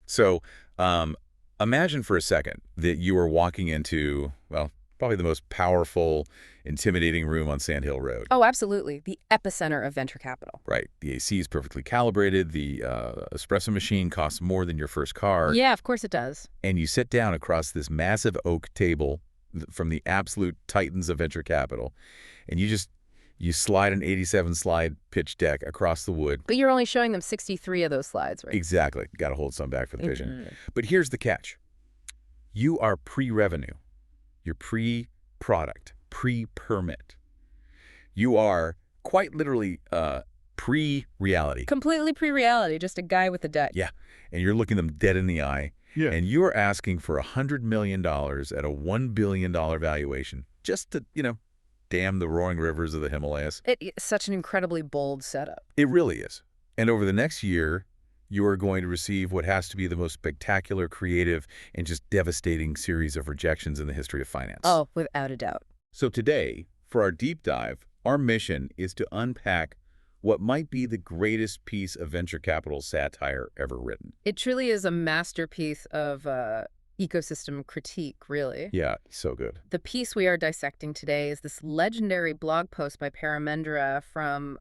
So imagine for a second that you are walking into, well, probably the most powerful, intimidating room on Sand Hill Road. Oh, absolutely. The epicenter of venture capital. Right. The AC is perfectly calibrated. The espresso machine costs more than your first car. Yeah, of course it does. And you sit down across this massive oak table from the absolute titans of venture capital, and you slide an 87-slide pitch deck across the wood. But you're only showing them 63 of those slides, right? Exactly. Got to hold some back for the vision. But here's the catch. You are pre-revenue. You're pre-product, pre-permit. You are quite literally pre-reality. Completely pre-reality, just a guy with a deck. Yeah. And you're looking them dead in the eye. Yeah. And you're asking for $100 million at a $1 billion valuation just to, dam the roaring rivers of the Himalayas. It's such an incredibly bold setup. It really is. And over the next year, you are going to receive what has to be the most spectacular, creative, and just devastating series of rejections in the history of finance. Oh, without a doubt. So today, for our deep dive, our mission is to unpack what might be the greatest piece of venture capital satire ever written. It truly is a masterpiece of ecosystem critique, really. Yeah, so good. The piece we are dissecting today is this legendary blog post by Paramendra from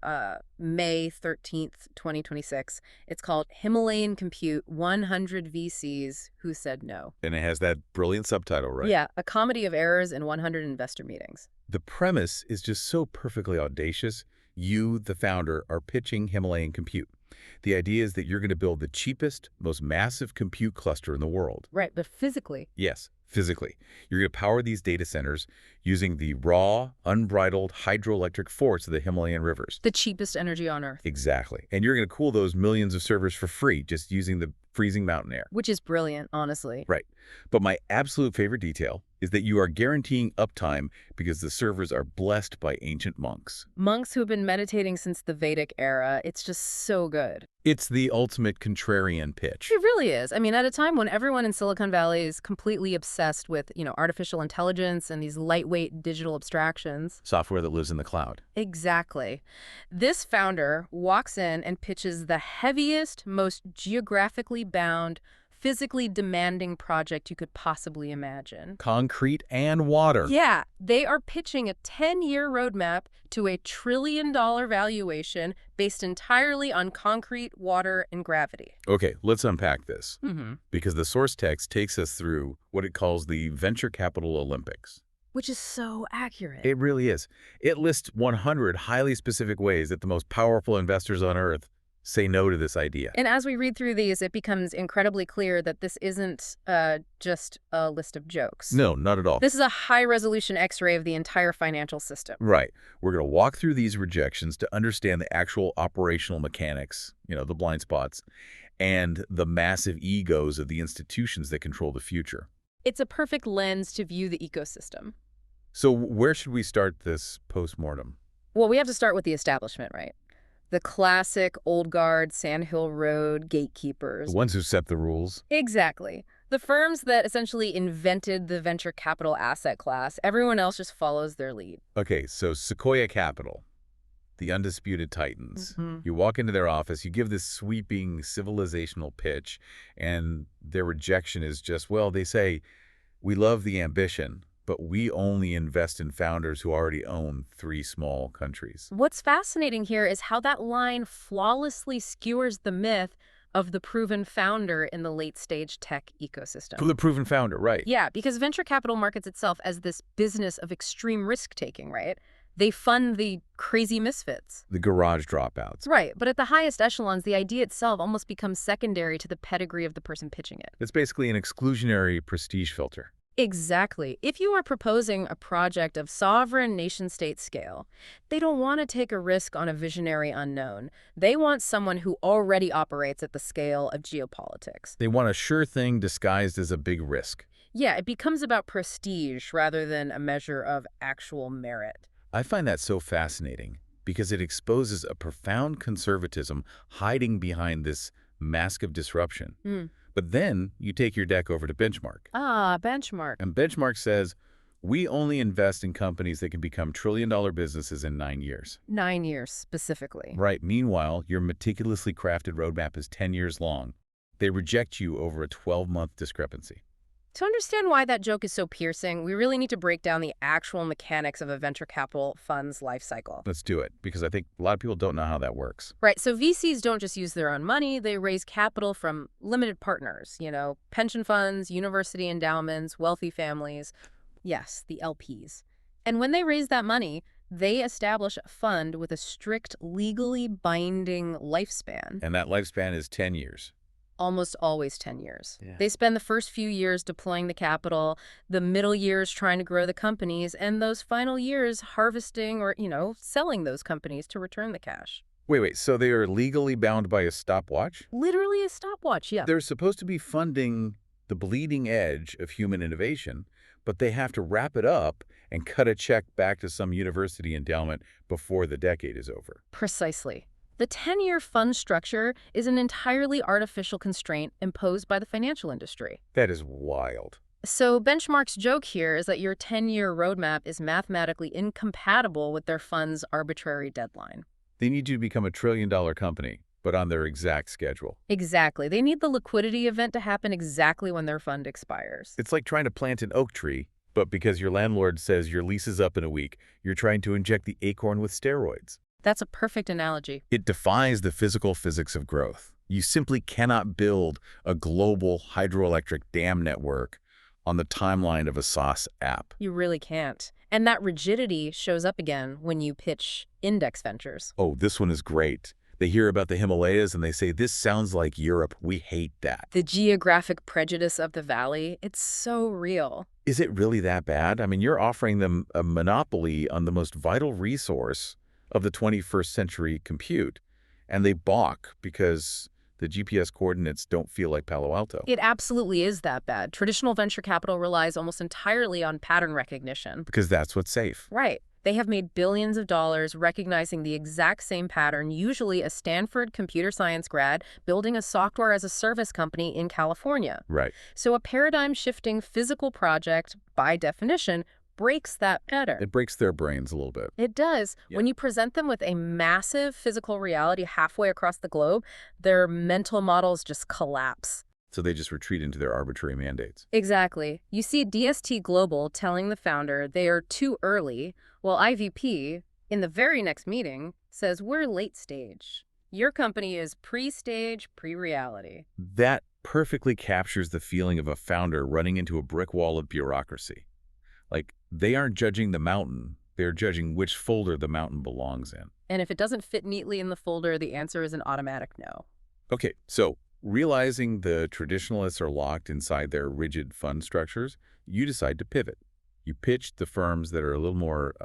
May 13th, 2026. It's called Himalayan Compute, 100 VCs Who Said No. And it has that brilliant subtitle, right? Yeah, a comedy of errors in 100 investor meetings. The premise is just so perfectly audacious. You, the founder, are pitching Himalayan Compute. The idea is that you're going to build the cheapest, most massive compute cluster in the world. Right, but physically. Yes, physically. You're going to power these data centers using the raw, unbridled hydroelectric force of the Himalayan rivers. The cheapest energy on Earth. Exactly. And you're going to cool those millions of servers for free just using the freezing mountain air. Which is brilliant, honestly. Right. But my absolute favorite detail is that you are guaranteeing uptime because the servers are blessed by ancient monks. Monks who have been meditating since the Vedic era. It's just so good. It's the ultimate contrarian pitch. It really is. I mean, at a time when everyone in Silicon Valley is completely obsessed with, artificial intelligence and these lightweight digital abstractions. Software that lives in the cloud. Exactly. This founder walks in and pitches the heaviest, most geographically bound, physically demanding project you could possibly imagine. Concrete and water. Yeah, they are pitching a 10-year roadmap to a $1 trillion valuation based entirely on concrete, water, and gravity. Okay, let's unpack this. Mm-hmm. Because the source text takes us through what it calls the Venture Capital Olympics. Which is so accurate. It really is. It lists 100 highly specific ways that the most powerful investors on Earth say no to this idea. And as we read through these, it becomes incredibly clear that this isn't just a list of jokes. No, not at all. This is a high-resolution X-ray of the entire financial system. Right. We're going to walk through these rejections to understand the actual operational mechanics, the blind spots, and the massive egos of the institutions that control the future. It's a perfect lens to view the ecosystem. So where should we start this postmortem? Well, we have to start with the establishment, right? The classic old guard, Sand Hill Road gatekeepers. The ones who set the rules. Exactly. The firms that essentially invented the venture capital asset class. Everyone else just follows their lead. Okay, so Sequoia Capital, the undisputed titans. Mm-hmm. You walk into their office, you give this sweeping civilizational pitch, and their rejection is just, well, they say, we love the ambition, but we only invest in founders who already own 3 small countries. What's fascinating here is how that line flawlessly skewers the myth of the proven founder in the late-stage tech ecosystem. For the proven founder, right. Yeah, because venture capital markets itself as this business of extreme risk-taking, right? They fund the crazy misfits. The garage dropouts. Right, but at the highest echelons, the idea itself almost becomes secondary to the pedigree of the person pitching it. It's basically an exclusionary prestige filter. Exactly. If you are proposing a project of sovereign nation-state scale, they don't want to take a risk on a visionary unknown. They want someone who already operates at the scale of geopolitics. They want a sure thing disguised as a big risk. Yeah, it becomes about prestige rather than a measure of actual merit. I find that so fascinating because it exposes a profound conservatism hiding behind this mask of disruption. But then you take your deck over to Benchmark. Ah, Benchmark. And Benchmark says, we only invest in companies that can become trillion-dollar businesses in 9 years. 9 years, specifically. Right. Meanwhile, your meticulously crafted roadmap is 10 years long. They reject you over a 12-month discrepancy. To understand why that joke is so piercing, we really need to break down the actual mechanics of a venture capital fund's life cycle. Let's do it, because I think a lot of people don't know how that works. Right, so VCs don't just use their own money, they raise capital from limited partners, pension funds, university endowments, wealthy families. Yes, the LPs. And when they raise that money, they establish a fund with a strict, legally binding lifespan. And that lifespan is 10 years. Almost always 10 years. Yeah. They spend the first few years deploying the capital, the middle years trying to grow the companies, and those final years harvesting or, selling those companies to return the cash. Wait, so they are legally bound by a stopwatch? Literally a stopwatch, yeah. They're supposed to be funding the bleeding edge of human innovation, but they have to wrap it up and cut a check back to some university endowment before the decade is over. Precisely. The 10-year fund structure is an entirely artificial constraint imposed by the financial industry. That is wild. So Benchmark's joke here is that your 10-year roadmap is mathematically incompatible with their fund's arbitrary deadline. They need you to become a trillion-dollar company, but on their exact schedule. Exactly. They need the liquidity event to happen exactly when their fund expires. It's like trying to plant an oak tree, but because your landlord says your lease is up in a week, you're trying to inject the acorn with steroids. That's a perfect analogy. It defies the physical physics of growth. You simply cannot build a global hydroelectric dam network on the timeline of a SaaS app. You really can't. And that rigidity shows up again when you pitch index ventures. Oh, this one is great. They hear about the Himalayas and they say, this sounds like Europe. We hate that. The geographic prejudice of the valley, it's so real. Is it really that bad? I mean, you're offering them a monopoly on the most vital resource of the 21st century compute, and they balk because the GPS coordinates don't feel like Palo Alto. It absolutely is that bad. Traditional venture capital relies almost entirely on pattern recognition. Because that's what's safe. Right. They have made billions of dollars recognizing the exact same pattern, usually a Stanford computer science grad building a software as a service company in California. Right. So a paradigm-shifting physical project, by definition, breaks that pattern. It breaks their brains a little bit. It does. Yeah. When you present them with a massive physical reality halfway across the globe, their mental models just collapse. So they just retreat into their arbitrary mandates. Exactly. You see DST Global telling the founder they are too early, while IVP, in the very next meeting, says we're late stage. Your company is pre-stage, pre-reality. That perfectly captures the feeling of a founder running into a brick wall of bureaucracy. Like, they aren't judging the mountain, they're judging which folder the mountain belongs in. And if it doesn't fit neatly in the folder, the answer is an automatic no. Okay, so realizing the traditionalists are locked inside their rigid fund structures, you decide to pivot. You pitch the firms that are a little more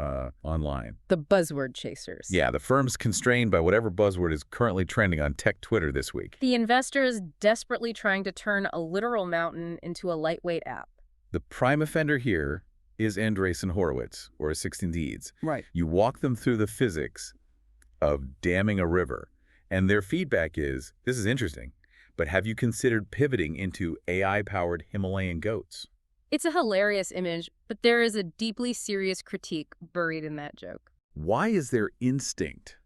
online. The buzzword chasers. Yeah, the firms constrained by whatever buzzword is currently trending on tech Twitter this week. The investors desperately trying to turn a literal mountain into a lightweight app. The prime offender here is Andreessen Horowitz, or 16 Deeds. Right. You walk them through the physics of damming a river, and their feedback is, this is interesting, but have you considered pivoting into AI-powered Himalayan goats? It's a hilarious image, but there is a deeply serious critique buried in that joke. Why is their instinct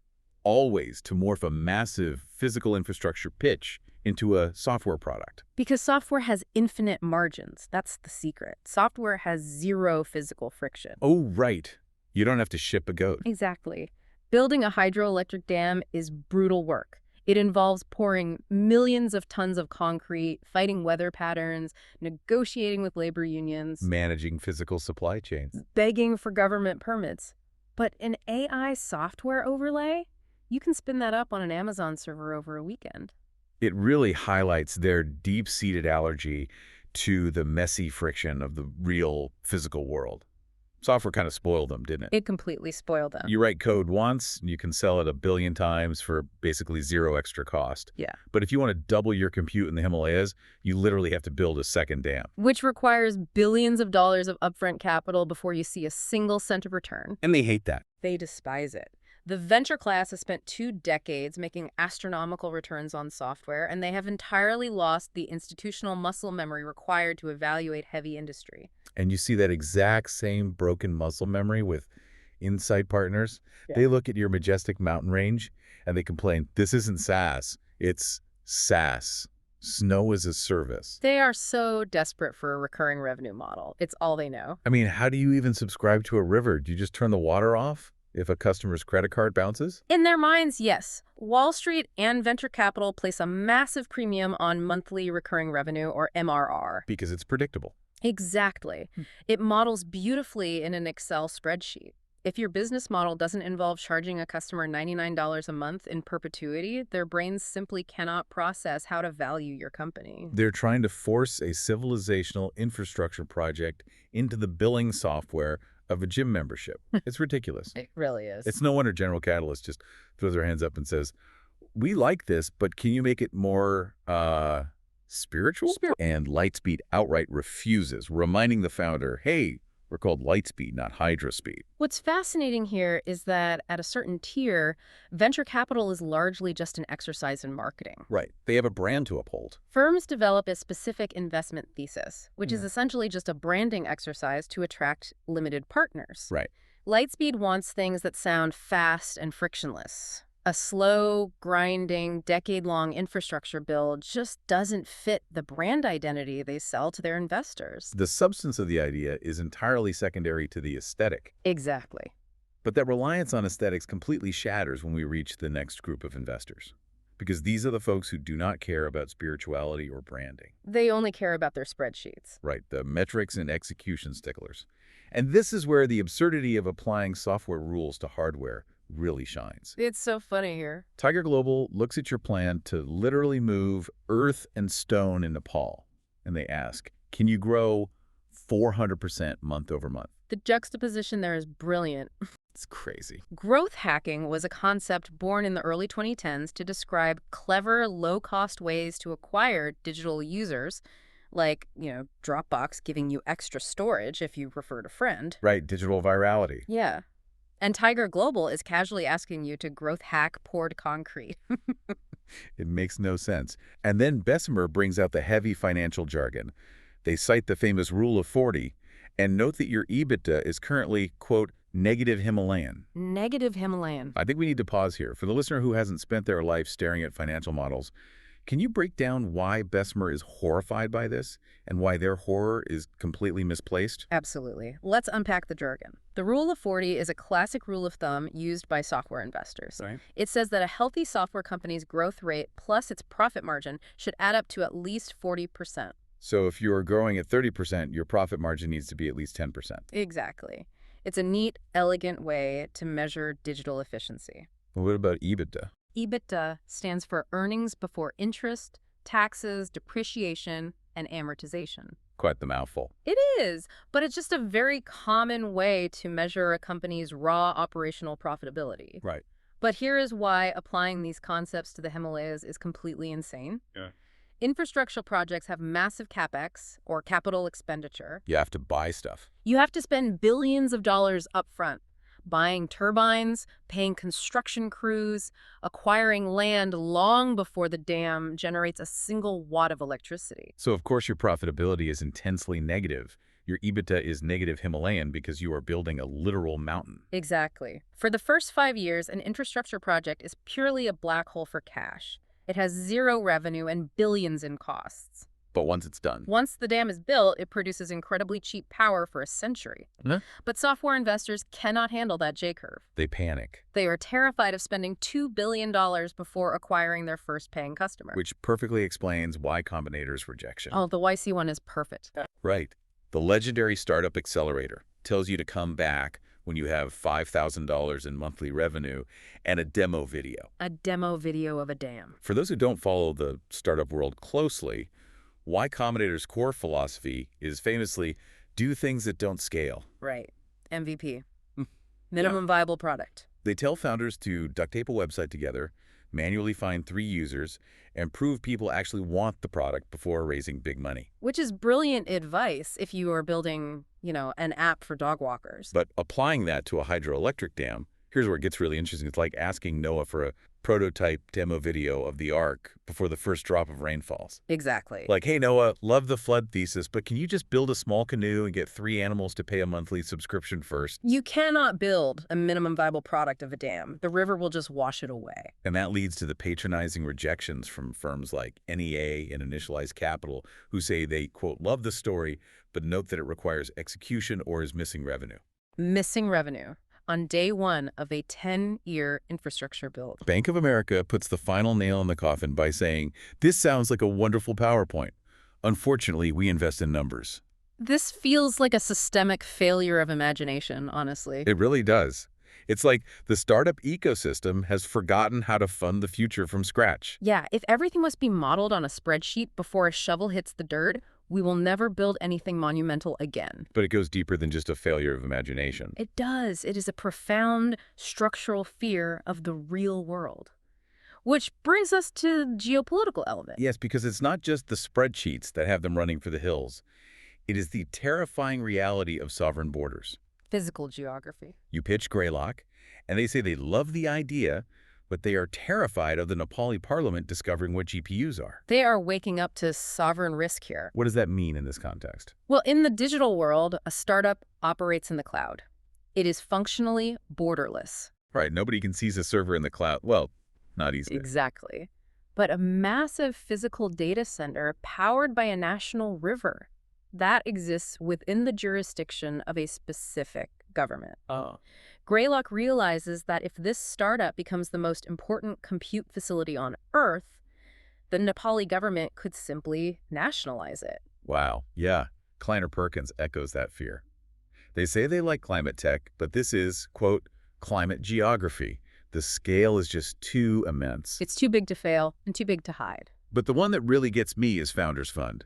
always to morph a massive physical infrastructure pitch into a software product? Because software has infinite margins. That's the secret. Software has zero physical friction. Oh, right. You don't have to ship a goat. Exactly. Building a hydroelectric dam is brutal work. It involves pouring millions of tons of concrete, fighting weather patterns, negotiating with labor unions, Managing physical supply chains. begging for government permits. But an AI software overlay, you can spin that up on an Amazon server over a weekend. It really highlights their deep-seated allergy to the messy friction of the real physical world. Software kind of spoiled them, didn't it? It completely spoiled them. You write code once, and you can sell it 1 billion times for basically zero extra cost. Yeah. But if you want to double your compute in the Himalayas, you literally have to build a second dam. Which requires billions of dollars of upfront capital before you see a single cent of return. And they hate that. They despise it. The venture class has spent 2 decades making astronomical returns on software, and they have entirely lost the institutional muscle memory required to evaluate heavy industry. And you see that exact same broken muscle memory with insight partners. Yeah. They look at your majestic mountain range and they complain, this isn't SaaS, it's SaaS. Snow as a service. They are so desperate for a recurring revenue model. It's all they know. I mean, how do you even subscribe to a river? Do you just turn the water off if a customer's credit card bounces? In their minds, yes. Wall Street and venture capital place a massive premium on monthly recurring revenue, or MRR. Because it's predictable. Exactly. It models beautifully in an Excel spreadsheet. If your business model doesn't involve charging a customer $99 a month in perpetuity, their brains simply cannot process how to value your company. They're trying to force a civilizational infrastructure project into the billing software of a gym membership. It's ridiculous. It really is. It's no wonder General Catalyst just throws their hands up and says, we like this, but can you make it more spiritual? And Lightspeed outright refuses, reminding the founder, hey, we're called Lightspeed, not Hydraspeed. What's fascinating here is that at a certain tier, venture capital is largely just an exercise in marketing. Right. They have a brand to uphold. Firms develop a specific investment thesis, which is essentially just a branding exercise to attract limited partners. Right. Lightspeed wants things that sound fast and frictionless. A slow, grinding, decade-long infrastructure build just doesn't fit the brand identity they sell to their investors. The substance of the idea is entirely secondary to the aesthetic. Exactly. But that reliance on aesthetics completely shatters when we reach the next group of investors. Because these are the folks who do not care about spirituality or branding. They only care about their spreadsheets. Right, the metrics and execution sticklers. And this is where the absurdity of applying software rules to hardware really shines. It's so funny here. Tiger Global looks at your plan to literally move earth and stone in Nepal, and they ask, can you grow 400% month over month? The juxtaposition there is brilliant. It's crazy. Growth hacking was a concept born in the early 2010s to describe clever, low-cost ways to acquire digital users, like, Dropbox giving you extra storage if you referred a friend. Right, digital virality. Yeah. And Tiger Global is casually asking you to growth hack poured concrete. It makes no sense. And then Bessemer brings out the heavy financial jargon. They cite the famous Rule of 40 and note that your EBITDA is currently, quote, negative Himalayan. Negative Himalayan. I think we need to pause here. For the listener who hasn't spent their life staring at financial models, can you break down why Bessemer is horrified by this and why their horror is completely misplaced? Absolutely. Let's unpack the jargon. The Rule of 40 is a classic rule of thumb used by software investors. Right. It says that a healthy software company's growth rate plus its profit margin should add up to at least 40%. So if you're growing at 30%, your profit margin needs to be at least 10%. Exactly. It's a neat, elegant way to measure digital efficiency. Well, what about EBITDA? EBITDA stands for earnings before interest, taxes, depreciation, and amortization. Quite the mouthful. It is, but it's just a very common way to measure a company's raw operational profitability. Right. But here is why applying these concepts to the Himalayas is completely insane. Yeah. Infrastructure projects have massive capex, or capital expenditure. You have to buy stuff. You have to spend billions of dollars up front, buying turbines, paying construction crews, acquiring land long before the dam generates a single watt of electricity. So, of course, your profitability is intensely negative. Your EBITDA is negative Himalayan because you are building a literal mountain. Exactly. For the first 5 years, an infrastructure project is purely a black hole for cash. It has zero revenue and billions in costs. But once it's done. Once the dam is built, it produces incredibly cheap power for a century. Huh? But software investors cannot handle that J-curve. They panic. They are terrified of spending $2 billion before acquiring their first paying customer. Which perfectly explains Y Combinator's rejection. Oh, the YC one is perfect. Right. The legendary startup accelerator tells you to come back when you have $5,000 in monthly revenue and a demo video. A demo video of a dam. For those who don't follow the startup world closely, Y Combinator's core philosophy is famously do things that don't scale. Right. MVP. Minimum viable product. They tell founders to duct tape a website together, manually find 3 users, and prove people actually want the product before raising big money. Which is brilliant advice if you are building, an app for dog walkers. But applying that to a hydroelectric dam, here's where it gets really interesting. It's like asking Noah for a prototype demo video of the Ark before the first drop of rain falls. Exactly. Like, hey, Noah, love the flood thesis, but can you just build a small canoe and get 3 animals to pay a monthly subscription first? You cannot build a minimum viable product of a dam. The river will just wash it away. And that leads to the patronizing rejections from firms like NEA and Initialized Capital, who say they, quote, love the story, but note that it requires execution or is missing revenue. Missing revenue on day one of a 10-year infrastructure build. Bank of America puts the final nail in the coffin by saying, this sounds like a wonderful PowerPoint. Unfortunately, we invest in numbers. This feels like a systemic failure of imagination, honestly. It really does. It's like the startup ecosystem has forgotten how to fund the future from scratch. Yeah, if everything must be modeled on a spreadsheet before a shovel hits the dirt, we will never build anything monumental again. But it goes deeper than just a failure of imagination. It does. It is a profound structural fear of the real world. Which brings us to the geopolitical element. Yes, because it's not just the spreadsheets that have them running for the hills. It is the terrifying reality of sovereign borders. Physical geography. You pitch Greylock, and they say they love the idea, but they are terrified of the Nepali parliament discovering what GPUs are. They are waking up to sovereign risk here. What does that mean in this context? Well, in the digital world, a startup operates in the cloud. It is functionally borderless. Right, nobody can seize a server in the cloud. Well, not easily. Exactly. But a massive physical data center powered by a national river that exists within the jurisdiction of a specific government. Oh. Greylock realizes that if this startup becomes the most important compute facility on Earth, the Nepali government could simply nationalize it. Wow. Yeah. Kleiner Perkins echoes that fear. They say they like climate tech, but this is, quote, climate geography. The scale is just too immense. It's too big to fail and too big to hide. But the one that really gets me is Founders Fund.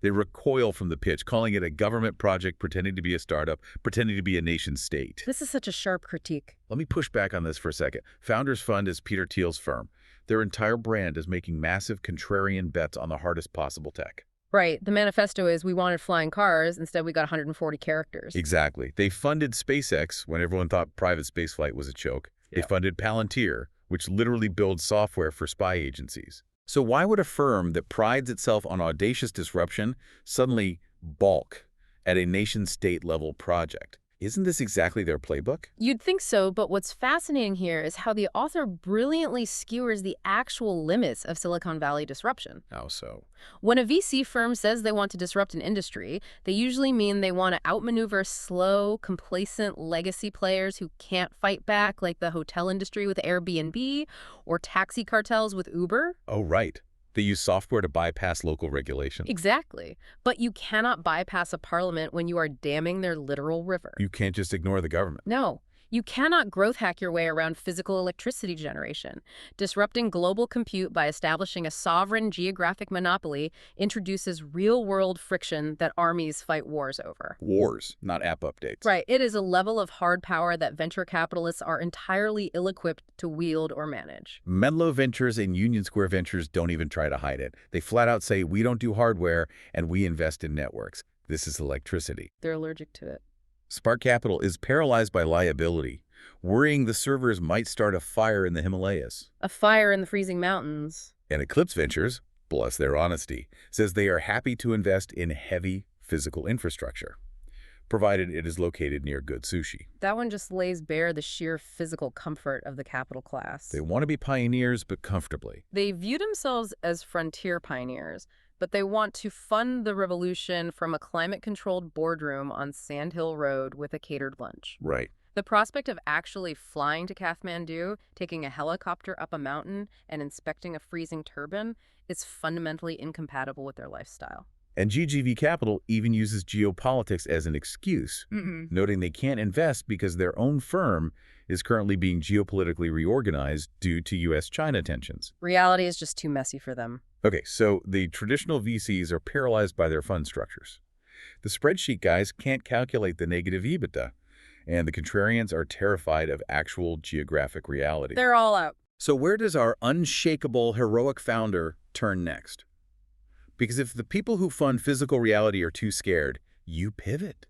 They recoil from the pitch, calling it a government project, pretending to be a startup, pretending to be a nation state. This is such a sharp critique. Let me push back on this for a second. Founders Fund is Peter Thiel's firm. Their entire brand is making massive contrarian bets on the hardest possible tech. Right. The manifesto is we wanted flying cars. Instead, we got 140 characters. Exactly. They funded SpaceX when everyone thought private spaceflight was a joke. Yeah. They funded Palantir, which literally builds software for spy agencies. So why would a firm that prides itself on audacious disruption suddenly balk at a nation-state level project? Isn't this exactly their playbook? You'd think so, but what's fascinating here is how the author brilliantly skewers the actual limits of Silicon Valley disruption. How so? When a VC firm says they want to disrupt an industry, they usually mean they want to outmaneuver slow, complacent legacy players who can't fight back, like the hotel industry with Airbnb or taxi cartels with Uber. Oh, right. They use software to bypass local regulation. Exactly. But you cannot bypass a parliament when you are damming their literal river. You can't just ignore the government. No. You cannot growth hack your way around physical electricity generation. Disrupting global compute by establishing a sovereign geographic monopoly introduces real-world friction that armies fight wars over. Wars, not app updates. Right. It is a level of hard power that venture capitalists are entirely ill-equipped to wield or manage. Menlo Ventures and Union Square Ventures don't even try to hide it. They flat out say, we don't do hardware and we invest in networks. This is electricity. They're allergic to it. Spark Capital is paralyzed by liability, worrying the servers might start a fire in the Himalayas. A fire in the freezing mountains. And Eclipse Ventures, bless their honesty, says they are happy to invest in heavy physical infrastructure, provided it is located near good sushi. That one just lays bare the sheer physical comfort of the capital class. They want to be pioneers, but comfortably. They view themselves as frontier pioneers, but they want to fund the revolution from a climate-controlled boardroom on Sand Hill Road with a catered lunch. Right. The prospect of actually flying to Kathmandu, taking a helicopter up a mountain, and inspecting a freezing turbine is fundamentally incompatible with their lifestyle. And GGV Capital even uses geopolitics as an excuse, noting they can't invest because their own firm is currently being geopolitically reorganized due to U.S.-China tensions. Reality is just too messy for them. Okay, so the traditional VCs are paralyzed by their fund structures. The spreadsheet guys can't calculate the negative EBITDA, and the contrarians are terrified of actual geographic reality. They're all out. So where does our unshakable, heroic founder turn next? Because if the people who fund physical reality are too scared, you pivot.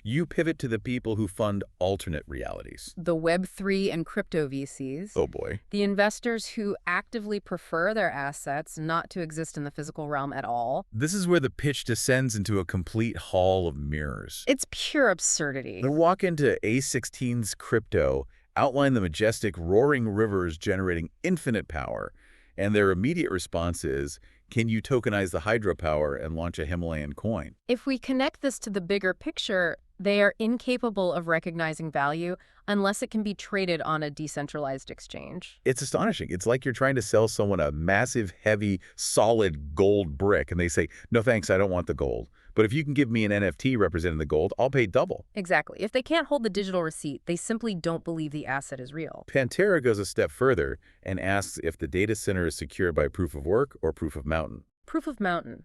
You pivot to the people who fund alternate realities. The Web3 and crypto VCs. Oh boy. The investors who actively prefer their assets not to exist in the physical realm at all. This is where the pitch descends into a complete hall of mirrors. It's pure absurdity. They walk into A16's crypto, outline the majestic, roaring rivers generating infinite power, and their immediate response is, can you tokenize the hydropower and launch a Himalayan coin? If we connect this to the bigger picture, they are incapable of recognizing value unless it can be traded on a decentralized exchange. It's astonishing. It's like you're trying to sell someone a massive, heavy, solid gold brick, and they say, no thanks, I don't want the gold. But if you can give me an NFT representing the gold, I'll pay double. Exactly. If they can't hold the digital receipt, they simply don't believe the asset is real. Pantera goes a step further and asks if the data center is secured by proof of work or proof of mountain. Proof of mountain.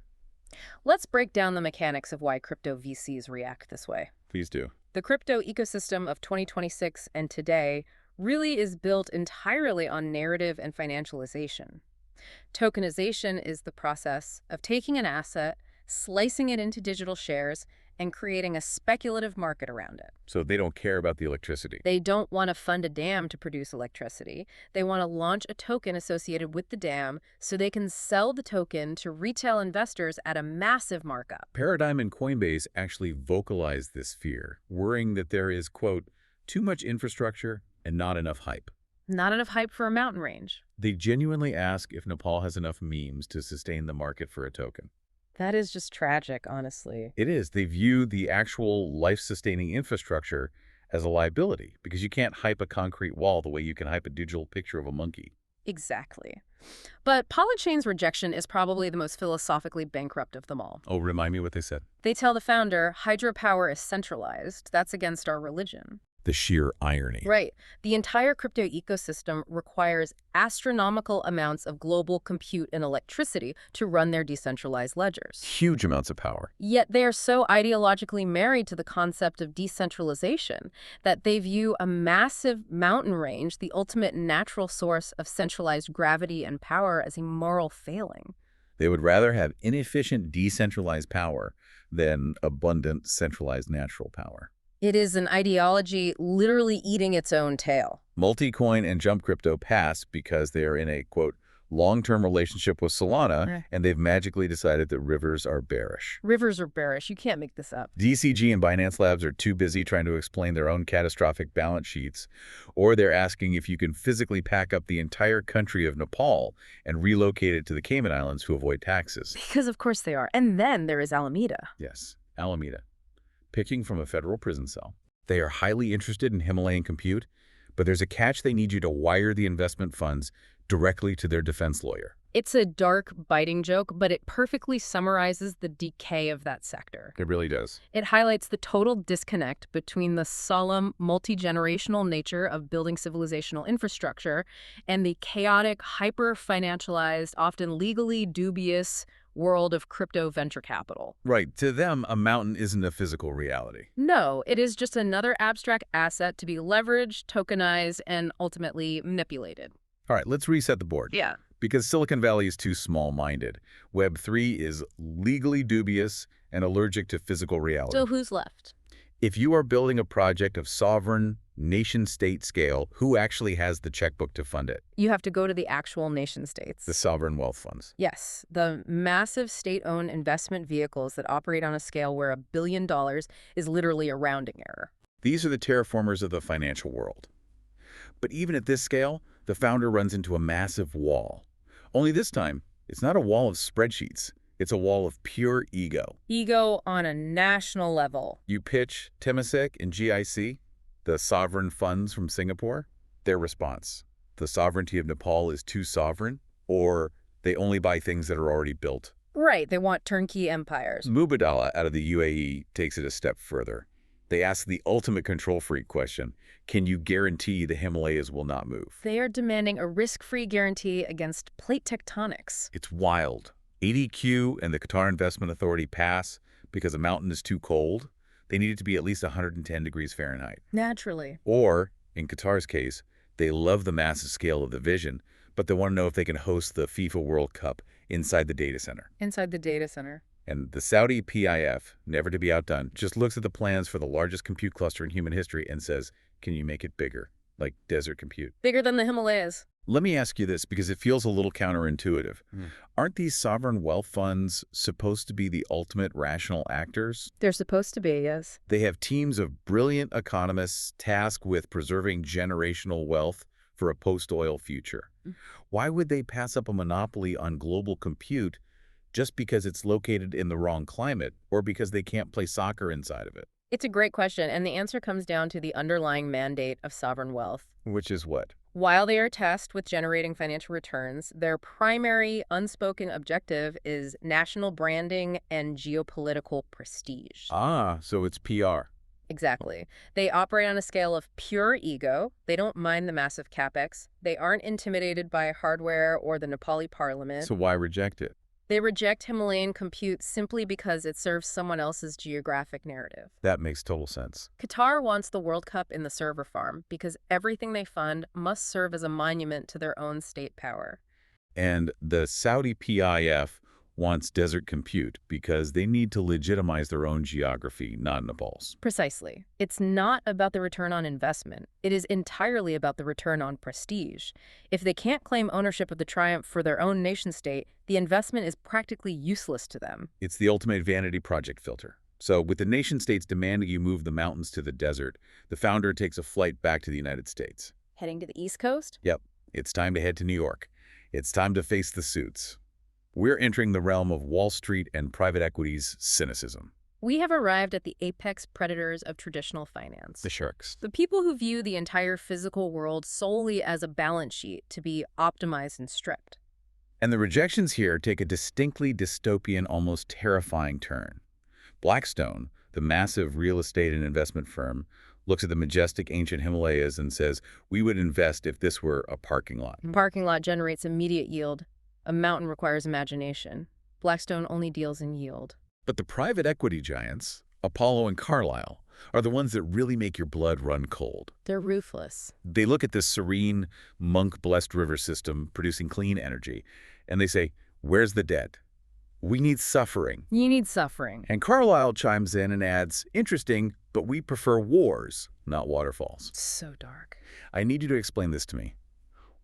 Let's break down the mechanics of why crypto VCs react this way. Please do. The crypto ecosystem of 2026 and today really is built entirely on narrative and financialization. Tokenization is the process of taking an asset, slicing it into digital shares, and creating a speculative market around it. So they don't care about the electricity. They don't want to fund a dam to produce electricity. They want to launch a token associated with the dam so they can sell the token to retail investors at a massive markup. Paradigm and Coinbase actually vocalize this fear, worrying that there is, quote, too much infrastructure and not enough hype. Not enough hype for a mountain range. They genuinely ask if Nepal has enough memes to sustain the market for a token. That is just tragic, honestly. It is. They view the actual life-sustaining infrastructure as a liability because you can't hype a concrete wall the way you can hype a digital picture of a monkey. Exactly. But Polychain's rejection is probably the most philosophically bankrupt of them all. Oh, remind me what they said. They tell the founder, hydropower is centralized. That's against our religion. The sheer irony. Right. The entire crypto ecosystem requires astronomical amounts of global compute and electricity to run their decentralized ledgers. Huge amounts of power. Yet they are so ideologically married to the concept of decentralization that they view a massive mountain range, the ultimate natural source of centralized gravity and power, as a moral failing. They would rather have inefficient decentralized power than abundant centralized natural power. It is an ideology literally eating its own tail. Multicoin and Jump Crypto pass because they are in a, quote, long-term relationship with Solana, and they've magically decided that rivers are bearish. Rivers are bearish. You can't make this up. DCG and Binance Labs are too busy trying to explain their own catastrophic balance sheets, or they're asking if you can physically pack up the entire country of Nepal and relocate it to the Cayman Islands to avoid taxes. Because of course they are. And then there is Alameda. Yes, Alameda. Picking from a federal prison cell. They are highly interested in Himalayan Compute, but there's a catch. They need you to wire the investment funds directly to their defense lawyer. It's a dark, biting joke, but it perfectly summarizes the decay of that sector. It really does. It highlights the total disconnect between the solemn, multi-generational nature of building civilizational infrastructure and the chaotic, hyper-financialized, often legally dubious world of crypto venture capital. Right. To them, a mountain isn't a physical reality. No, it is just another abstract asset to be leveraged, tokenized, and ultimately manipulated. All right, let's reset the board. Yeah. Because Silicon Valley is too small-minded. Web3 is legally dubious and allergic to physical reality. So who's left? If you are building a project of sovereign, nation-state scale, who actually has the checkbook to fund it? You have to go to the actual nation-states. The sovereign wealth funds. Yes, the massive state-owned investment vehicles that operate on a scale where $1 billion is literally a rounding error. These are the terraformers of the financial world. But even at this scale, the founder runs into a massive wall. Only this time, it's not a wall of spreadsheets. It's a wall of pure ego. Ego on a national level. You pitch Temasek and GIC, the sovereign funds from Singapore, their response: the sovereignty of Nepal is too sovereign, or they only buy things that are already built. Right, they want turnkey empires. Mubadala out of the UAE takes it a step further. They ask the ultimate control freak question: can you guarantee the Himalayas will not move? They are demanding a risk-free guarantee against plate tectonics. It's wild. ADQ and the Qatar Investment Authority pass because a mountain is too cold. They need it to be at least 110 degrees Fahrenheit. Naturally. Or, in Qatar's case, they love the massive scale of the vision, but they want to know if they can host the FIFA World Cup inside the data center. Inside the data center. And the Saudi PIF, never to be outdone, just looks at the plans for the largest compute cluster in human history and says, can you make it bigger, like desert compute? Bigger than the Himalayas. Let me ask you this, because it feels a little counterintuitive. Aren't these sovereign wealth funds supposed to be the ultimate rational actors? They're supposed to be, yes. They have teams of brilliant economists tasked with preserving generational wealth for a post-oil future. Why would they pass up a monopoly on global compute just because it's located in the wrong climate or because they can't play soccer inside of it? It's a great question, and the answer comes down to the underlying mandate of sovereign wealth. Which is what? While they are tasked with generating financial returns, their primary unspoken objective is national branding and geopolitical prestige. Ah, so it's PR. Exactly. They operate on a scale of pure ego. They don't mind the massive capex. They aren't intimidated by hardware or the Nepali parliament. So why reject it? They reject Himalayan Compute simply because it serves someone else's geographic narrative. That makes total sense. Qatar wants the World Cup in the server farm because everything they fund must serve as a monument to their own state power. And the Saudi PIF wants desert compute because they need to legitimize their own geography, not Nepal's. Precisely. It's not about the return on investment. It is entirely about the return on prestige. If they can't claim ownership of the triumph for their own nation-state, the investment is practically useless to them. It's the ultimate vanity project filter. So with the nation-states demanding you move the mountains to the desert, the founder takes a flight back to the United States. Heading to the East Coast? Yep. It's time to head to New York. It's time to face the suits. We're entering the realm of Wall Street and private equity's cynicism. We have arrived at the apex predators of traditional finance. The sharks. The people who view the entire physical world solely as a balance sheet to be optimized and stripped. And the rejections here take a distinctly dystopian, almost terrifying turn. Blackstone, the massive real estate and investment firm, looks at the majestic ancient Himalayas and says, we would invest if this were a parking lot. A parking lot generates immediate yield. A mountain requires imagination. Blackstone only deals in yield. But the private equity giants, Apollo and Carlyle, are the ones that really make your blood run cold. They're ruthless. They look at this serene, monk-blessed river system producing clean energy, and they say, where's the dead? We need suffering. You need suffering. And Carlyle chimes in and adds, interesting, but we prefer wars, not waterfalls. So dark. I need you to explain this to me.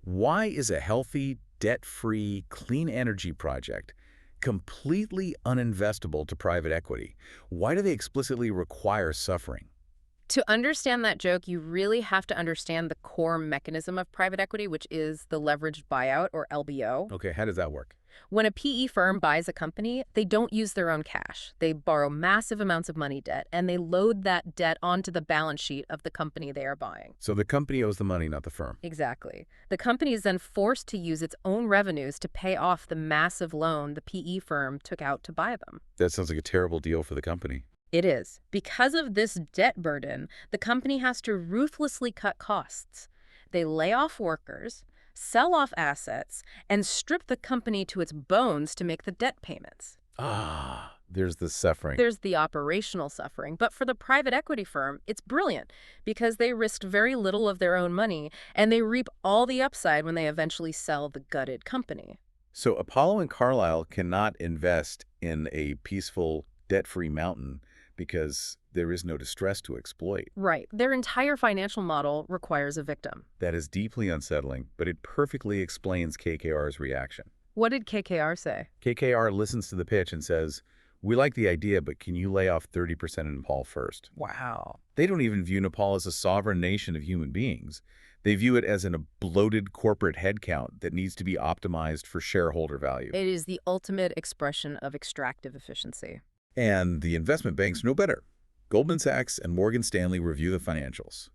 Why is a healthy, debt-free, clean energy project completely uninvestable to private equity? Why do they explicitly require suffering? To understand that joke, you really have to understand the core mechanism of private equity, which is the leveraged buyout, or LBO. Okay, how does that work? When a PE firm buys a company, they don't use their own cash. They borrow massive amounts of money debt, and they load that debt onto the balance sheet of the company they are buying. So the company owes the money, not the firm. Exactly. The company is then forced to use its own revenues to pay off the massive loan the PE firm took out to buy them. That sounds like a terrible deal for the company. It is. Because of this debt burden, the company has to ruthlessly cut costs. They lay off workers, sell off assets, and strip the company to its bones to make the debt payments. Ah, there's the suffering. There's the operational suffering. But for the private equity firm, it's brilliant because they risked very little of their own money, and they reap all the upside when they eventually sell the gutted company. So Apollo and Carlyle cannot invest in a peaceful, debt-free mountain because there is no distress to exploit. Right. Their entire financial model requires a victim. That is deeply unsettling, but it perfectly explains KKR's reaction. What did KKR say? KKR listens to the pitch and says, we like the idea, but can you lay off 30% in Nepal first? Wow. They don't even view Nepal as a sovereign nation of human beings. They view it as a bloated corporate headcount that needs to be optimized for shareholder value. It is the ultimate expression of extractive efficiency. And the investment banks know better. Goldman Sachs and Morgan Stanley review the financials.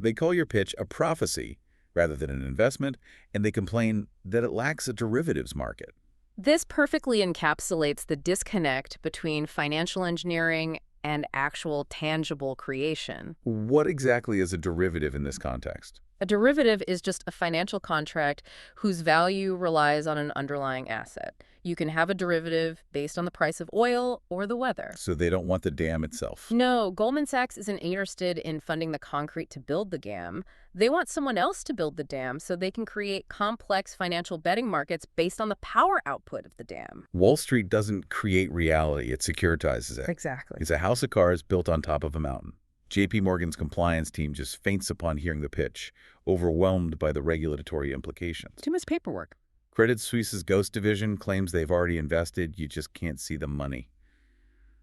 They call your pitch a prophecy rather than an investment, and they complain that it lacks a derivatives market. This perfectly encapsulates the disconnect between financial engineering and actual tangible creation. What exactly is a derivative in this context? A derivative is just a financial contract whose value relies on an underlying asset. You can have a derivative based on the price of oil or the weather. So they don't want the dam itself. No, Goldman Sachs isn't interested in funding the concrete to build the dam. They want someone else to build the dam so they can create complex financial betting markets based on the power output of the dam. Wall Street doesn't create reality, it securitizes it. Exactly. It's a house of cards built on top of a mountain. JP Morgan's compliance team just faints upon hearing the pitch, overwhelmed by the regulatory implications. Too much paperwork. Credit Suisse's Ghost division claims they've already invested, you just can't see the money.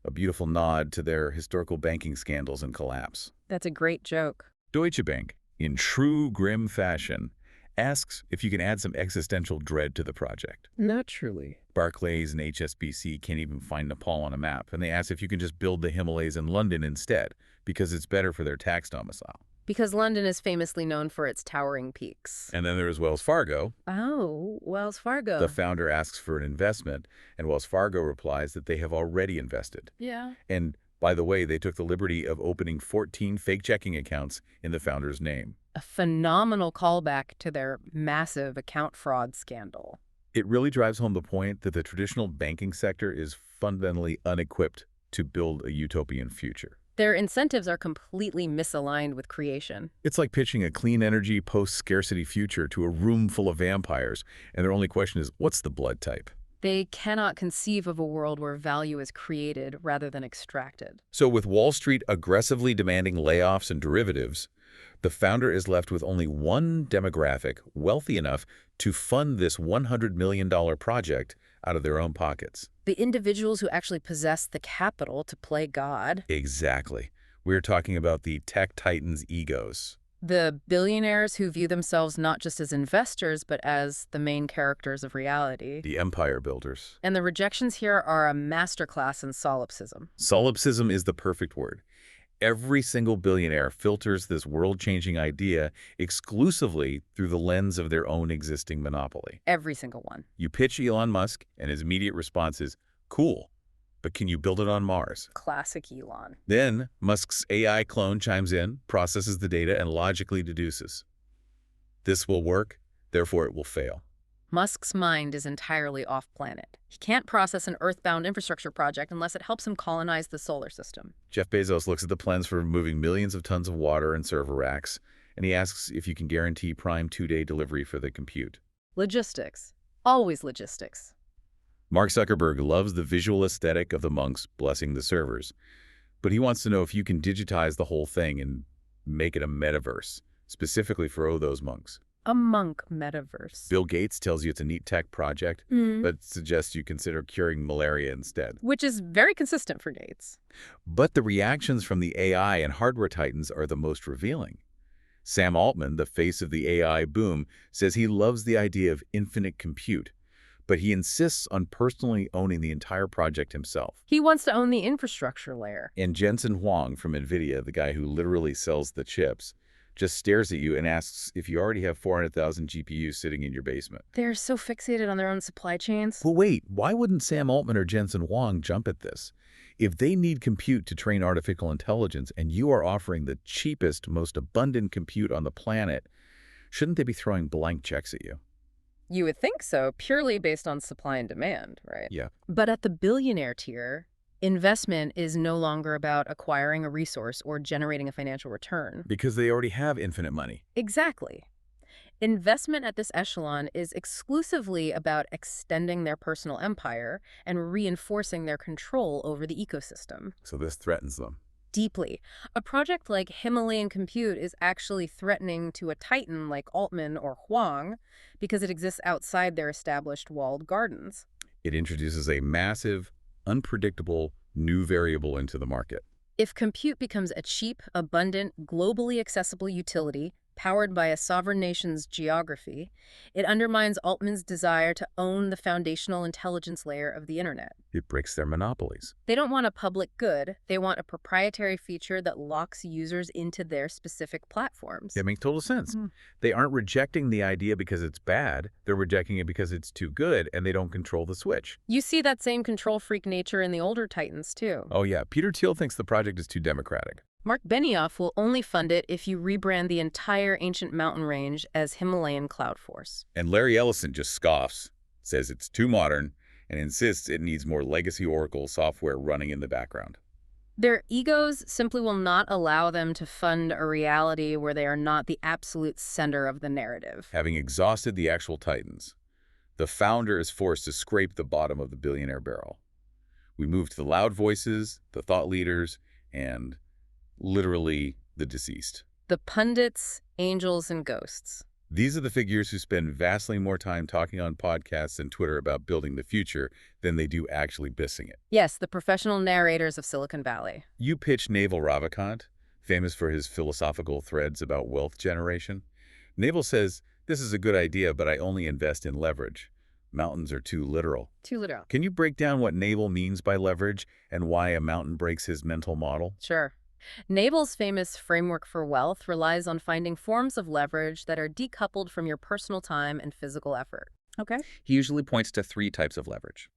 A beautiful nod to their historical banking scandals and collapse. That's a great joke. Deutsche Bank, in true grim fashion, asks if you can add some existential dread to the project. Not truly. Barclays and HSBC can't even find Nepal on a map, and they ask if you can just build the Himalayas in London instead, because it's better for their tax domicile. Because London is famously known for its towering peaks. And then there's Wells Fargo. Oh, Wells Fargo. The founder asks for an investment, and Wells Fargo replies that they have already invested. Yeah. And by the way, they took the liberty of opening 14 fake checking accounts in the founder's name. A phenomenal callback to their massive account fraud scandal. It really drives home the point that the traditional banking sector is fundamentally unequipped to build a utopian future. Their incentives are completely misaligned with creation. It's like pitching a clean energy post-scarcity future to a room full of vampires, and their only question is, what's the blood type? They cannot conceive of a world where value is created rather than extracted. So with Wall Street aggressively demanding layoffs and derivatives, the founder is left with only one demographic wealthy enough to fund this $100 million project out of their own pockets. The individuals who actually possess the capital to play God. Exactly. We're talking about the tech titans' egos. The billionaires who view themselves not just as investors, but as the main characters of reality. The empire builders. And the rejections here are a masterclass in solipsism. Solipsism is the perfect word. Every single billionaire filters this world-changing idea exclusively through the lens of their own existing monopoly. Every single one. You pitch Elon Musk, and his immediate response is, cool, but can you build it on Mars? Classic Elon. Then Musk's AI clone chimes in, processes the data, and logically deduces. This will work, therefore it will fail. Musk's mind is entirely off-planet. He can't process an earthbound infrastructure project unless it helps him colonize the solar system. Jeff Bezos looks at the plans for moving millions of tons of water and server racks, and he asks if you can guarantee prime 2-day delivery for the compute. Logistics. Always logistics. Mark Zuckerberg loves the visual aesthetic of the monks blessing the servers, but he wants to know if you can digitize the whole thing and make it a metaverse, specifically for those monks. A monk metaverse. Bill Gates tells you it's a neat tech project, but suggests you consider curing malaria instead. Which is very consistent for Gates. But the reactions from the AI and hardware titans are the most revealing. Sam Altman, the face of the AI boom, says he loves the idea of infinite compute, but he insists on personally owning the entire project himself. He wants to own the infrastructure layer. And Jensen Huang from NVIDIA, the guy who literally sells the chips, just stares at you and asks if you already have 400,000 GPUs sitting in your basement. They're so fixated on their own supply chains. Well, wait, why wouldn't Sam Altman or Jensen Huang jump at this? If they need compute to train artificial intelligence and you are offering the cheapest, most abundant compute on the planet, shouldn't they be throwing blank checks at you? You would think so, purely based on supply and demand, right? Yeah. But at the billionaire tier, investment is no longer about acquiring a resource or generating a financial return. Because they already have infinite money. Exactly. Investment at this echelon is exclusively about extending their personal empire and reinforcing their control over the ecosystem. So this threatens them. Deeply. A project like Himalayan Compute is actually threatening to a titan like Altman or Huang because it exists outside their established walled gardens. It introduces a massive, unpredictable new variable into the market. If compute becomes a cheap, abundant, globally accessible utility powered by a sovereign nation's geography, it undermines Altman's desire to own the foundational intelligence layer of the internet. It breaks their monopolies. They don't want a public good. They want a proprietary feature that locks users into their specific platforms. That makes total sense. They aren't rejecting the idea because it's bad. They're rejecting it because it's too good and they don't control the switch. You see that same control freak nature in the older titans, too. Oh yeah, Peter Thiel thinks the project is too democratic. Mark Benioff will only fund it if you rebrand the entire ancient mountain range as Himalayan Cloud Force. And Larry Ellison just scoffs, says it's too modern, and insists it needs more legacy Oracle software running in the background. Their egos simply will not allow them to fund a reality where they are not the absolute center of the narrative. Having exhausted the actual titans, the founder is forced to scrape the bottom of the billionaire barrel. We move to the loud voices, the thought leaders, and literally the deceased. The pundits, angels, and ghosts. These are the figures who spend vastly more time talking on podcasts and Twitter about building the future than they do actually bissing it. Yes, the professional narrators of Silicon Valley. You pitch Naval Ravikant, famous for his philosophical threads about wealth generation. Naval says, "This is a good idea, but I only invest in leverage. Mountains are too literal." Too literal. Can you break down what Naval means by leverage and why a mountain breaks his mental model? Sure. Naval's famous framework for wealth relies on finding forms of leverage that are decoupled from your personal time and physical effort. Okay. He usually points to 3 types of leverage.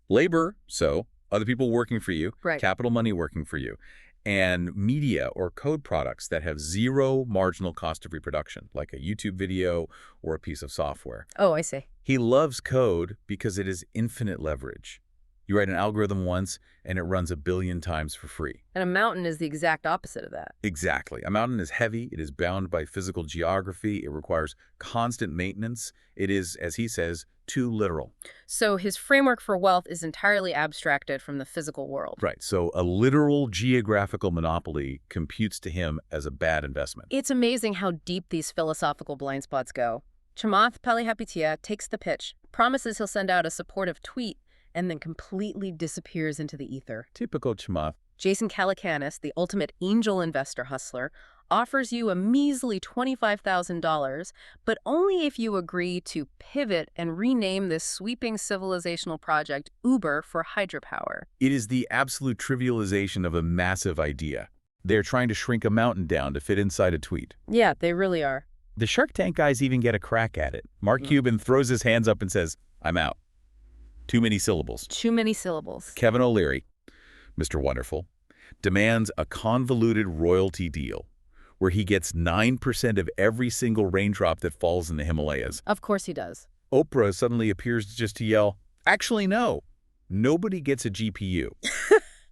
Labor, so other people working for you, Right. capital money working for you, and media or code products that have 0 marginal cost of reproduction, like a YouTube video or a piece of software. Oh, I see. He loves code because it is infinite leverage. You write an algorithm once, and it runs 1 billion times for free. And a mountain is the exact opposite of that. Exactly. A mountain is heavy. It is bound by physical geography. It requires constant maintenance. It is, as he says, too literal. So his framework for wealth is entirely abstracted from the physical world. Right. So a literal geographical monopoly computes to him as a bad investment. It's amazing how deep these philosophical blind spots go. Chamath Palihapitiya takes the pitch, promises he'll send out a supportive tweet, and then completely disappears into the ether. Typical Chamath. Jason Calacanis, the ultimate angel investor hustler, offers you a measly $25,000, but only if you agree to pivot and rename this sweeping civilizational project Uber for hydropower. It is the absolute trivialization of a massive idea. They're trying to shrink a mountain down to fit inside a tweet. Yeah, they really are. The Shark Tank guys even get a crack at it. Mark Cuban throws his hands up and says, "I'm out." Too many syllables. Too many syllables. Kevin O'Leary, Mr. Wonderful, demands a convoluted royalty deal where he gets 9% of every single raindrop that falls in the Himalayas. Of course he does. Oprah suddenly appears just to yell, "Actually, no. Nobody gets a GPU."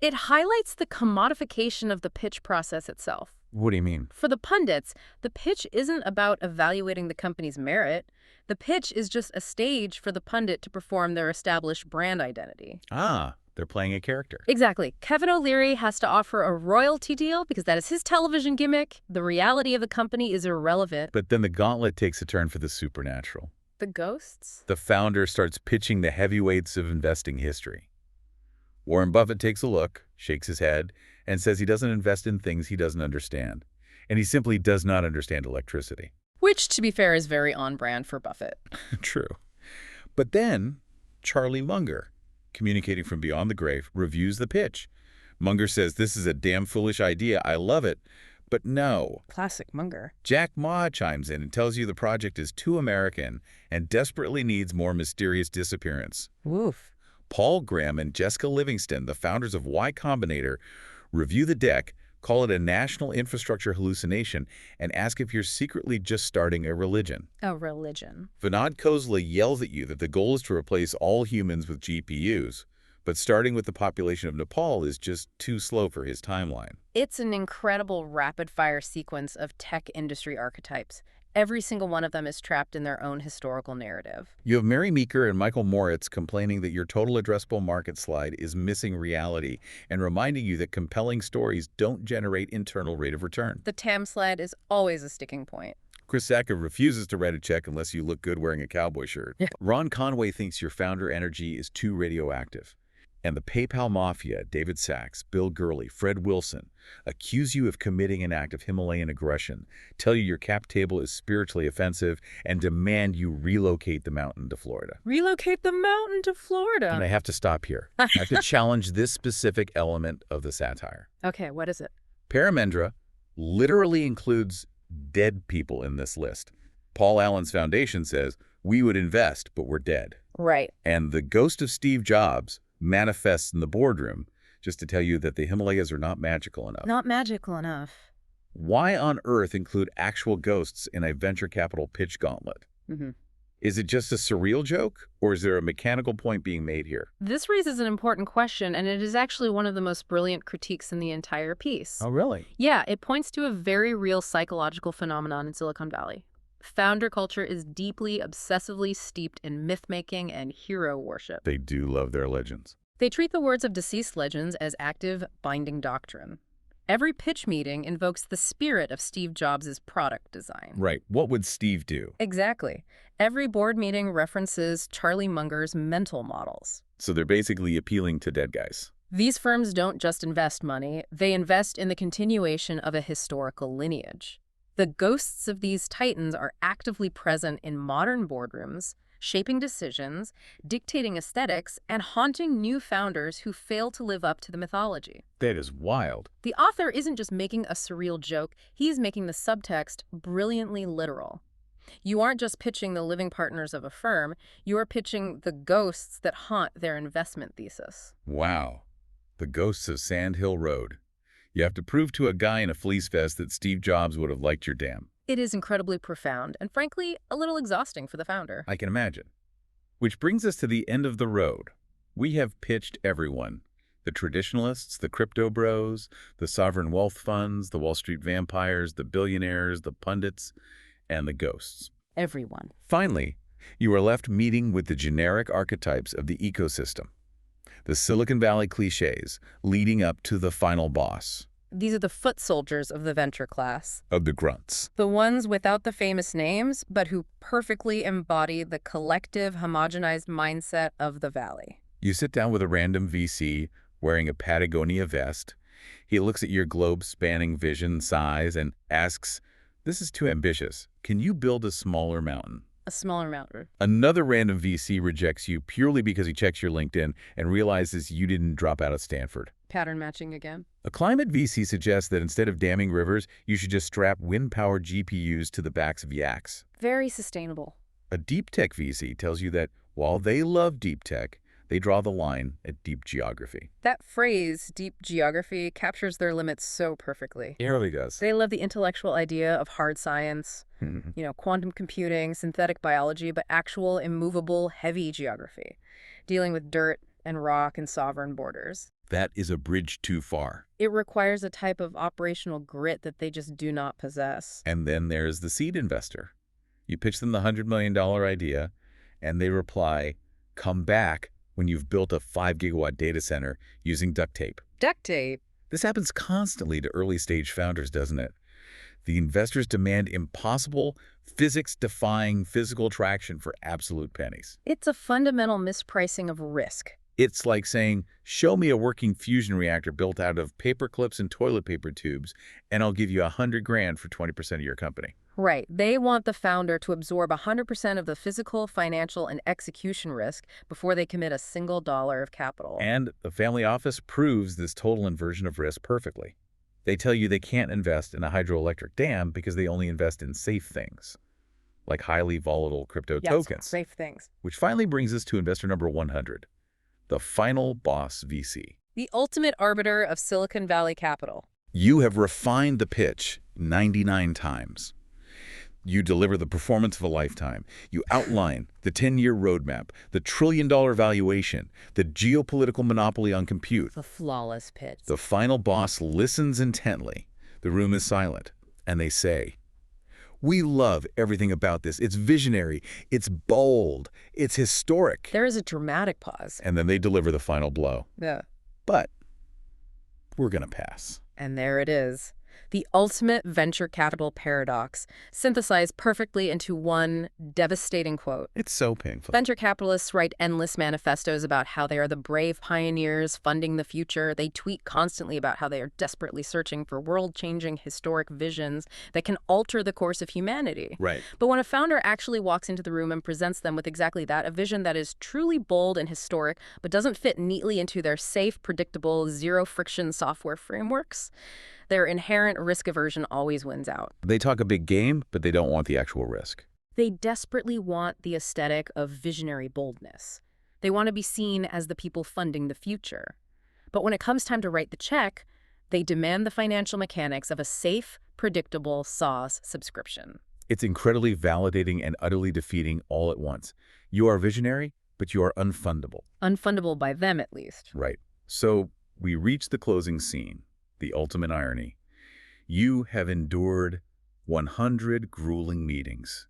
It highlights the commodification of the pitch process itself. What do you mean? For the pundits, the pitch isn't about evaluating the company's merit. The pitch is just a stage for the pundit to perform their established brand identity. Ah, they're playing a character. Exactly. Kevin O'Leary has to offer a royalty deal because that is his television gimmick. The reality of the company is irrelevant. But then the gauntlet takes a turn for the supernatural. The ghosts? The founder starts pitching the heavyweights of investing history. Warren Buffett takes a look, shakes his head, and says he doesn't invest in things he doesn't understand. And he simply does not understand electricity. Which, to be fair, is very on brand for Buffett. True. But then Charlie Munger, communicating from beyond the grave, reviews the pitch. Munger says, "This is a damn foolish idea. I love it. But no." Classic Munger. Jack Ma chimes in and tells you the project is too American and desperately needs more mysterious disappearance. Woof. Paul Graham and Jessica Livingston, the founders of Y Combinator, review the deck, call it a national infrastructure hallucination, and ask if you're secretly just starting a religion. A religion. Vinod Khosla yells at you that the goal is to replace all humans with GPUs, but starting with the population of Nepal is just too slow for his timeline. It's an incredible rapid-fire sequence of tech industry archetypes. Every single one of them is trapped in their own historical narrative. You have Mary Meeker and Michael Moritz complaining that your total addressable market slide is missing reality and reminding you that compelling stories don't generate internal rate of return. The TAM slide is always a sticking point. Chris Sacca refuses to write a check unless you look good wearing a cowboy shirt. Yeah. Ron Conway thinks your founder energy is too radioactive. And the PayPal Mafia, David Sachs, Bill Gurley, Fred Wilson, accuse you of committing an act of Himalayan aggression, tell you your cap table is spiritually offensive, and demand you relocate the mountain to Florida. Relocate the mountain to Florida. And I have to stop here. I have to challenge this specific element of the satire. Okay, what is it? Paramendra literally includes dead people in this list. Paul Allen's foundation says, "We would invest, but we're dead." Right. And the ghost of Steve Jobs manifests in the boardroom just to tell you that the Himalayas are not magical enough. Not magical enough. Why on earth include actual ghosts in a venture capital pitch gauntlet? Is it just a surreal joke, or is there a mechanical point being made here? This raises an important question, and it is actually one of the most brilliant critiques in the entire piece. Oh, really? Yeah, it points to a very real psychological phenomenon in Silicon Valley. Founder culture is deeply, obsessively steeped in myth-making and hero worship. They do love their legends. They treat the words of deceased legends as active, binding doctrine. Every pitch meeting invokes the spirit of Steve Jobs' product design. Right. What would Steve do? Exactly. Every board meeting references Charlie Munger's mental models. So they're basically appealing to dead guys. These firms don't just invest money, they invest in the continuation of a historical lineage. The ghosts of these titans are actively present in modern boardrooms, shaping decisions, dictating aesthetics, and haunting new founders who fail to live up to the mythology. That is wild. The author isn't just making a surreal joke, he's making the subtext brilliantly literal. You aren't just pitching the living partners of a firm, you are pitching the ghosts that haunt their investment thesis. Wow. The ghosts of Sand Hill Road. You have to prove to a guy in a fleece vest that Steve Jobs would have liked your dam. It is incredibly profound and, frankly, a little exhausting for the founder. I can imagine. Which brings us to the end of the road. We have pitched everyone. The traditionalists, the crypto bros, the sovereign wealth funds, the Wall Street vampires, the billionaires, the pundits, and the ghosts. Everyone. Finally, you are left meeting with the generic archetypes of the ecosystem. The Silicon Valley cliches leading up to the final boss. These are the foot soldiers of the venture class. Of the grunts. The ones without the famous names, but who perfectly embody the collective, homogenized mindset of the Valley. You sit down with a random VC wearing a Patagonia vest. He looks at your globe-spanning vision size and asks, "This is too ambitious. Can you build a smaller mountain?" A smaller mountain. Another random VC rejects you purely because he checks your LinkedIn and realizes you didn't drop out of Stanford. Pattern matching again. A climate VC suggests that instead of damming rivers, you should just strap wind-powered GPUs to the backs of yaks. Very sustainable. A deep tech VC tells you that while they love deep tech, they draw the line at deep geography. That phrase, deep geography, captures their limits so perfectly. It really does. They love the intellectual idea of hard science, quantum computing, synthetic biology, but actual, immovable, heavy geography, dealing with dirt and rock and sovereign borders. That is a bridge too far. It requires a type of operational grit that they just do not possess. And then there's the seed investor. You pitch them the $100 million idea, and they reply, "Come back when you've built a 5-gigawatt data center using duct tape." Duct tape? This happens constantly to early-stage founders, doesn't it? The investors demand impossible, physics-defying physical traction for absolute pennies. It's a fundamental mispricing of risk. It's like saying, "Show me a working fusion reactor built out of paper clips and toilet paper tubes, and I'll give you $100 grand for 20% of your company." Right. They want the founder to absorb 100% of the physical, financial, and execution risk before they commit a single dollar of capital. And the family office proves this total inversion of risk perfectly. They tell you they can't invest in a hydroelectric dam because they only invest in safe things, like highly volatile crypto tokens. Safe things. Which finally brings us to investor number 100, the final boss VC. The ultimate arbiter of Silicon Valley capital. You have refined the pitch 99 times. You deliver the performance of a lifetime. You outline the 10-year roadmap, the trillion-dollar valuation, the geopolitical monopoly on compute. The flawless pitch. The final boss listens intently. The room is silent, and they say, "We love everything about this. It's visionary, it's bold, it's historic." There is a dramatic pause. And then they deliver the final blow. Yeah. But we're going to pass. And there it is. The ultimate venture capital paradox, synthesized perfectly into one devastating quote. It's so painful. Venture capitalists write endless manifestos about how they are the brave pioneers funding the future. They tweet constantly about how they are desperately searching for world-changing historic visions that can alter the course of humanity. Right. But when a founder actually walks into the room and presents them with exactly that, a vision that is truly bold and historic, but doesn't fit neatly into their safe, predictable, zero-friction software frameworks, their inherent risk aversion always wins out. They talk a big game, but they don't want the actual risk. They desperately want the aesthetic of visionary boldness. They want to be seen as the people funding the future. But when it comes time to write the check, they demand the financial mechanics of a safe, predictable SaaS subscription. It's incredibly validating and utterly defeating all at once. You are visionary, but you are unfundable. Unfundable by them, at least. Right. So we reach the closing scene, the ultimate irony. You have endured 100 grueling meetings.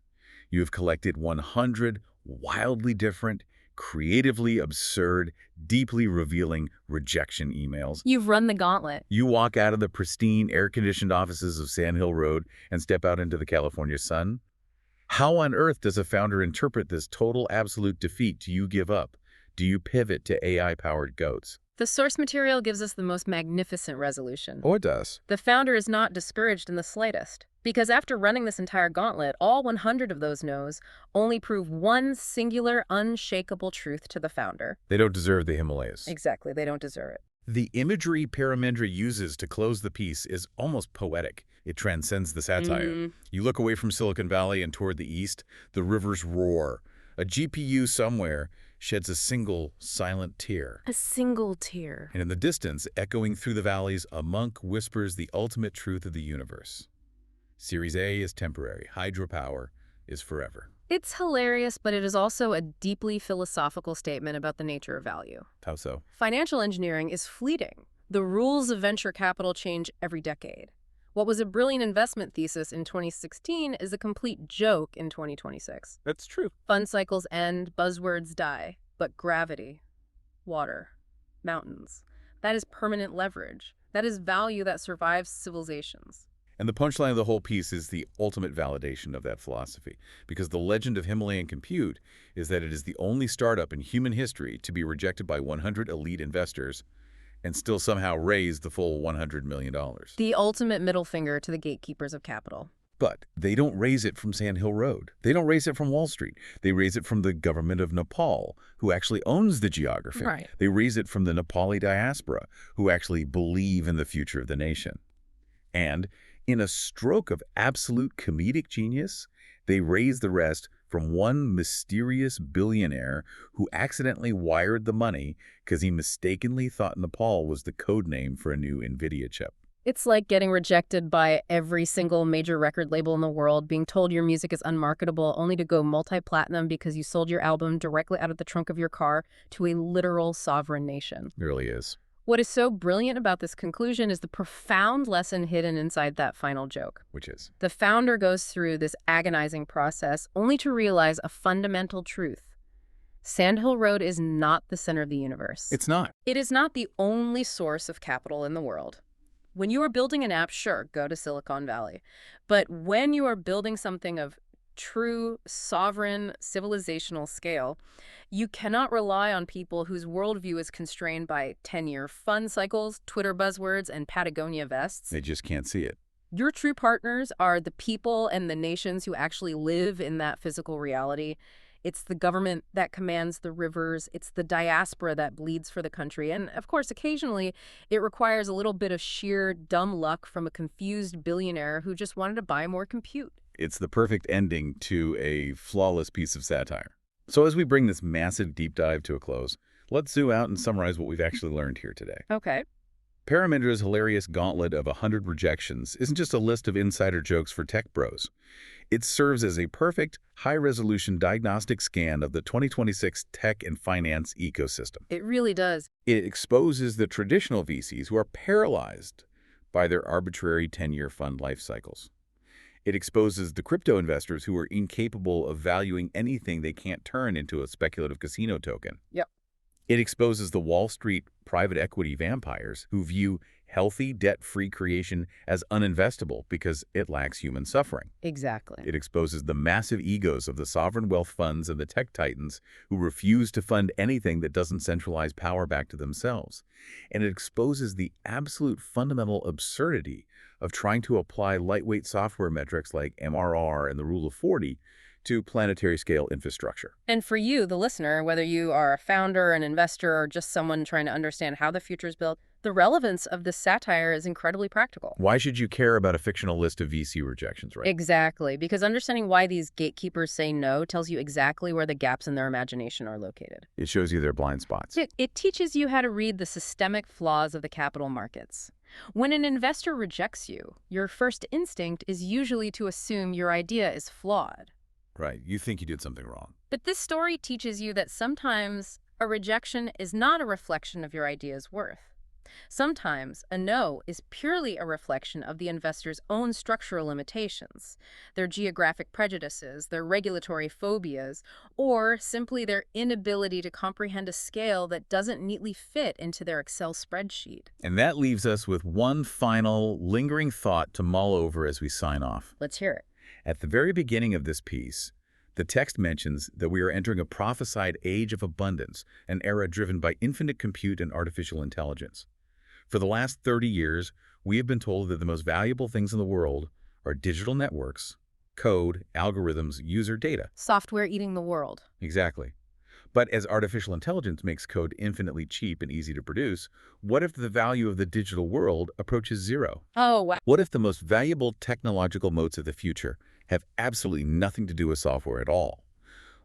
You have collected 100 wildly different, creatively absurd, deeply revealing rejection emails. You've run the gauntlet. You walk out of the pristine, air-conditioned offices of Sand Hill Road and step out into the California sun. How on earth does a founder interpret this total, absolute defeat? Do you give up? Do you pivot to AI-powered goats? The source material gives us the most magnificent resolution. Oh, it does. The founder is not discouraged in the slightest, because after running this entire gauntlet, all 100 of those no's only prove one singular, unshakable truth to the founder. They don't deserve the Himalayas. Exactly, they don't deserve it. The imagery Paramendra uses to close the piece is almost poetic. It transcends the satire. You look away from Silicon Valley and toward the east, the rivers roar. A GPU somewhere sheds a single silent tear. A single tear. And in the distance, echoing through the valleys, a monk whispers the ultimate truth of the universe. Series A is temporary. Hydropower is forever. It's hilarious, but it is also a deeply philosophical statement about the nature of value. How so? Financial engineering is fleeting. The rules of venture capital change every decade. What was a brilliant investment thesis in 2016 is a complete joke in 2026. That's true. Fund cycles end, buzzwords die, but gravity, water, mountains, that is permanent leverage. That is value that survives civilizations. And the punchline of the whole piece is the ultimate validation of that philosophy, because the legend of Himalayan Compute is that it is the only startup in human history to be rejected by 100 elite investors and still somehow raise the full $100 million. The ultimate middle finger to the gatekeepers of capital. But they don't raise it from Sand Hill Road. They don't raise it from Wall Street. They raise it from the government of Nepal, who actually owns the geography. Right. They raise it from the Nepali diaspora, who actually believe in the future of the nation. And in a stroke of absolute comedic genius, they raise the rest from one mysterious billionaire who accidentally wired the money because he mistakenly thought Nepal was the code name for a new NVIDIA chip. It's like getting rejected by every single major record label in the world, being told your music is unmarketable, only to go multi-platinum because you sold your album directly out of the trunk of your car to a literal sovereign nation. It really is. What is so brilliant about this conclusion is the profound lesson hidden inside that final joke. Which is? The founder goes through this agonizing process only to realize a fundamental truth. Sand Hill Road is not the center of the universe. It's not. It is not the only source of capital in the world. When you are building an app, sure, go to Silicon Valley. But when you are building something of true, sovereign, civilizational scale, you cannot rely on people whose worldview is constrained by 10-year fund cycles, Twitter buzzwords, and Patagonia vests. They just can't see it. Your true partners are the people and the nations who actually live in that physical reality. It's the government that commands the rivers. It's the diaspora that bleeds for the country. And, of course, occasionally it requires a little bit of sheer dumb luck from a confused billionaire who just wanted to buy more compute. It's the perfect ending to a flawless piece of satire. So as we bring this massive deep dive to a close, let's zoom out and summarize what we've actually learned here today. Okay. Paramendra's hilarious gauntlet of 100 rejections isn't just a list of insider jokes for tech bros. It serves as a perfect, high-resolution diagnostic scan of the 2026 tech and finance ecosystem. It really does. It exposes the traditional VCs who are paralyzed by their arbitrary 10-year fund life cycles. It exposes the crypto investors who are incapable of valuing anything they can't turn into a speculative casino token. Yep. It exposes the Wall Street private equity vampires who view healthy, debt-free creation as uninvestable because it lacks human suffering. Exactly. It exposes the massive egos of the sovereign wealth funds and the tech titans who refuse to fund anything that doesn't centralize power back to themselves. And it exposes the absolute fundamental absurdity of trying to apply lightweight software metrics like MRR and the Rule of 40 to planetary scale infrastructure. And for you, the listener, whether you are a founder, an investor, or just someone trying to understand how the future is built, the relevance of this satire is incredibly practical. Why should you care about a fictional list of VC rejections, right? Exactly, because understanding why these gatekeepers say no tells you exactly where the gaps in their imagination are located. It shows you their blind spots. It teaches you how to read the systemic flaws of the capital markets. When an investor rejects you, your first instinct is usually to assume your idea is flawed. Right. You think you did something wrong. But this story teaches you that sometimes a rejection is not a reflection of your idea's worth. Sometimes a no is purely a reflection of the investor's own structural limitations, their geographic prejudices, their regulatory phobias, or simply their inability to comprehend a scale that doesn't neatly fit into their Excel spreadsheet. And that leaves us with one final lingering thought to mull over as we sign off. Let's hear it. At the very beginning of this piece, the text mentions that we are entering a prophesied age of abundance, an era driven by infinite compute and artificial intelligence. For the last 30 years, we have been told that the most valuable things in the world are digital networks, code, algorithms, user data. Software eating the world. Exactly. But as artificial intelligence makes code infinitely cheap and easy to produce, what if the value of the digital world approaches zero? Oh, wow. What if the most valuable technological moats of the future have absolutely nothing to do with software at all?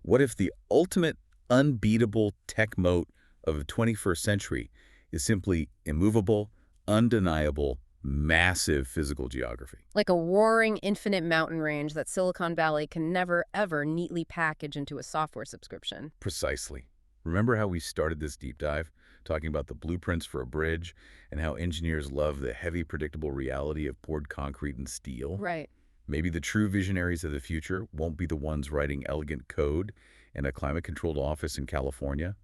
What if the ultimate unbeatable tech moat of the 21st century is simply immovable, undeniable, massive physical geography? Like a roaring infinite mountain range that Silicon Valley can never, ever neatly package into a software subscription. Precisely. Remember how we started this deep dive, talking about the blueprints for a bridge and how engineers love the heavy, predictable reality of poured concrete and steel? Right. Maybe the true visionaries of the future won't be the ones writing elegant code in a climate-controlled office in California.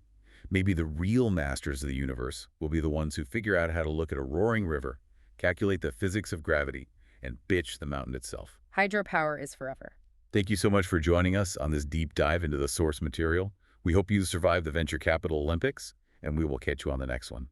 Maybe the real masters of the universe will be the ones who figure out how to look at a roaring river, calculate the physics of gravity, and bitch the mountain itself. Hydropower is forever. Thank you so much for joining us on this deep dive into the source material. We hope you survive the venture capital Olympics, and we will catch you on the next one.